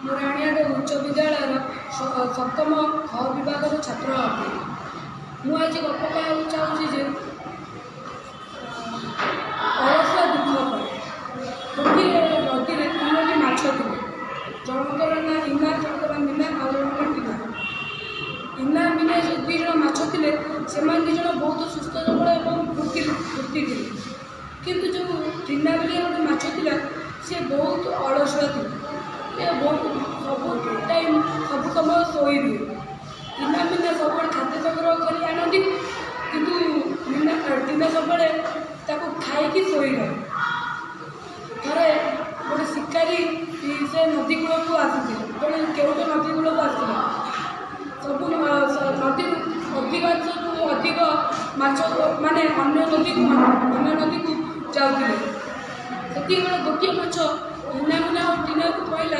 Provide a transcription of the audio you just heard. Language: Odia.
ମୁଁ ରାଣୀହାଟ ଉଚ୍ଚ ବିଦ୍ୟାଳୟର ସପ୍ତମ ଖ ବିଭାଗର ଛାତ୍ର ଅଟେ। ମୁଁ ଆଜି ଗପ କହିବାକୁ ଚାହୁଁଛି ଯେ ଅଳସୁଆ ଦୁଃଖ ପରେ। ଗୋଟିଏ ନଦୀରେ ତିନୋଟି ମାଛ ଥିଲେ। ଜଣଙ୍କର ନାଁ ଇନା, ଜଣଙ୍କର ମିନା, ଆଉ ଜଣଙ୍କର ଟିନା। ଇନା ମିନା ଦୁଇ ଜଣ ମାଛ ଥିଲେ। ସେମାନେ ଦୁଇ ଜଣ ବହୁତ ସୁସ୍ଥ ସବଳ ଏବଂ ଫୁର୍ତ୍ତି ଥିଲେ। କିନ୍ତୁ ଯେଉଁ ଟିନା ବୋଲି ଗୋଟେ ମାଛ ଥିଲା, ସେ ବହୁତ ଅଳସୁଆ ଥିଲା। ସେ ବହୁତ ସବୁ ସମୟ ଶୋଇ ରୁହେ। ଟିନା ମିନା ସବୁବେଳେ ଖାଦ୍ୟ ସଂଗ୍ରହ କରି ଆଣନ୍ତି, କିନ୍ତୁ ଟିନା ସବୁବେଳେ ତାକୁ ଖାଇକି ଶୋଇ ରହେ। ଥରେ ଗୋଟେ ଶିକାରୀ ସେ ନଦୀ କୂଳକୁ ଆସିଥିଲେ। ଜଣେ କେଉଟ ନଦୀ କୂଳକୁ ଆସିଥିଲା। ସବୁ ନଦୀରୁ ଅଧିକ ମାଛ ମାନେ ଅନ୍ୟ ନଦୀକୁ ଯାଉଥିଲେ। ସେତିକିବେଳେ ଗୋଟିଏ ମାଛ ଇନା ମିନା ଓ ଟିନାକୁ କହିଲା